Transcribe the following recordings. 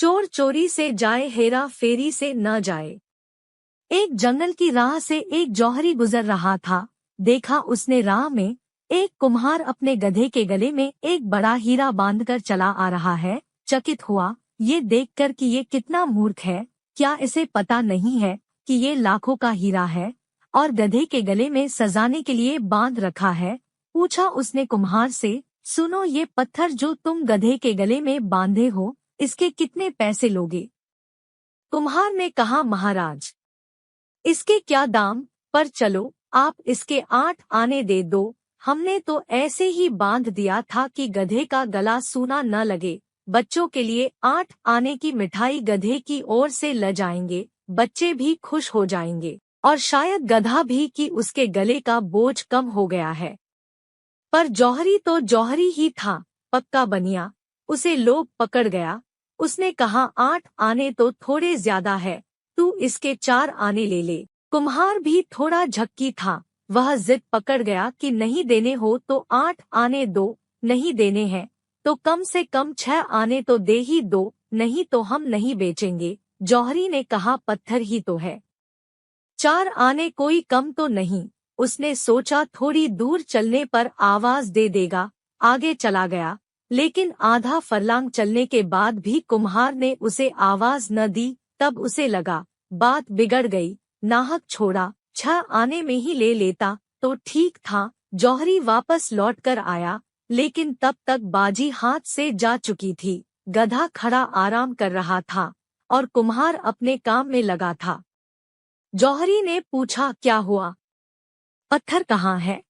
चोर चोरी से जाए, हेरा फेरी से न जाए। एक जंगल की राह से एक जौहरी गुजर रहा था। देखा उसने राह में एक कुम्हार अपने गधे के गले में एक बड़ा हीरा बांधकर चला आ रहा है। चकित हुआ ये देखकर कि ये कितना मूर्ख है। क्या इसे पता नहीं है कि ये लाखों का हीरा है और गधे के गले में सजाने के लिए बांध रखा है। पूछा उसने कुम्हार से, सुनो, ये पत्थर जो तुम गधे के गले में बांधे हो, इसके कितने पैसे लोगे? कुम्हार ने कहा, महाराज, इसके क्या दाम, पर चलो आप इसके 8 आने दे दो। हमने तो ऐसे ही बांध दिया था कि गधे का गला सूना न लगे। बच्चों के लिए 8 आने की मिठाई गधे की ओर से ल जाएंगे, बच्चे भी खुश हो जाएंगे और शायद गधा भी कि उसके गले का बोझ कम हो गया है। पर जौहरी तो जौहरी ही था, पक्का बनिया। उसे लोभ पकड़ गया। उसने कहा, 8 आने तो थोड़े ज्यादा है, तू इसके 4 आने ले ले। कुम्हार भी थोड़ा झक्की था। वह जिद पकड़ गया कि नहीं देने हो तो 8 आने दो, नहीं देने हैं तो कम से कम 6 आने तो दे ही दो, नहीं तो हम नहीं बेचेंगे। जौहरी ने कहा, पत्थर ही तो है, 4 आने कोई कम तो नहीं। उसने सोचा थोड़ी दूर चलने पर आवाज दे देगा, आगे चला गया। लेकिन आधा फरलांग चलने के बाद भी कुम्हार ने उसे आवाज न दी। तब उसे लगा बात बिगड़ गई, नाहक छोड़ा, 6 आने में ही ले लेता तो ठीक था। जौहरी वापस लौटकर आया, लेकिन तब तक बाजी हाथ से जा चुकी थी। गधा खड़ा आराम कर रहा था और कुम्हार अपने काम में लगा था। जौहरी ने पूछा, क्या हुआ, पत्थर कहाँ है?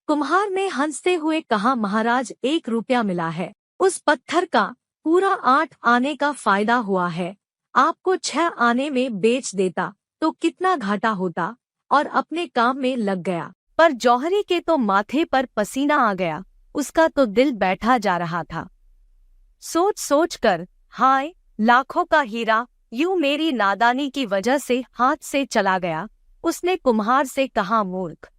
कुम्हार ने हंसते हुए कहा, महाराज, 1 रुपया मिला है। उस पत्थर का पूरा 8 आने का फायदा हुआ है। आपको 6 आने में बेच देता तो कितना घाटा होता, और अपने काम में लग गया। पर जौहरी के तो माथे पर पसीना आ गया। उसका तो दिल बैठा जा रहा था। सोच सोच कर, हाय, लाखों का हीरा यूं मेरी नादानी की वजह से हाथ से चला गया। उसने कुम्हार से कहा, मूर्ख,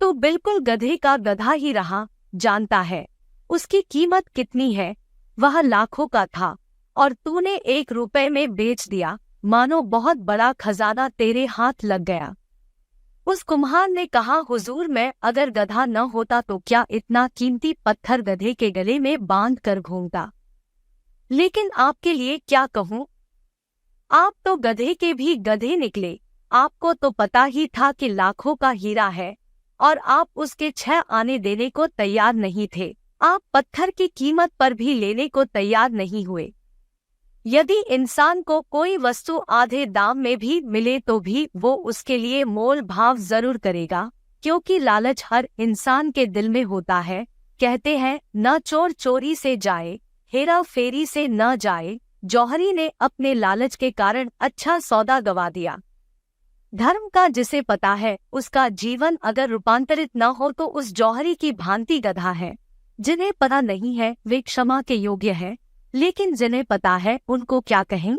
तू बिल्कुल गधे का गधा ही रहा। जानता है उसकी कीमत कितनी है? वह लाखों का था और तूने 1 रुपए में बेच दिया, मानो बहुत बड़ा खजाना तेरे हाथ लग गया। उस कुम्हार ने कहा, हुजूर, मैं अगर गधा न होता तो क्या इतना कीमती पत्थर गधे के गले में बांध कर घूमता। लेकिन आपके लिए क्या कहूँ, आप तो गधे के भी गधे निकले। आपको तो पता ही था कि लाखों का हीरा है और आप उसके 6 आने देने को तैयार नहीं थे। आप पत्थर की कीमत पर भी लेने को तैयार नहीं हुए। यदि इंसान को कोई वस्तु आधे दाम में भी मिले तो भी वो उसके लिए मोल भाव जरूर करेगा, क्योंकि लालच हर इंसान के दिल में होता है। कहते हैं, न चोर चोरी से जाए, हेरा फेरी से न जाए। जौहरी ने अपने लालच के कारण अच्छा सौदा गवा दिया। धर्म का जिसे पता है, उसका जीवन अगर रूपांतरित न हो तो उस जौहरी की भांति गधा है। जिन्हें पता नहीं है वे क्षमा के योग्य है, लेकिन जिन्हें पता है उनको क्या कहें।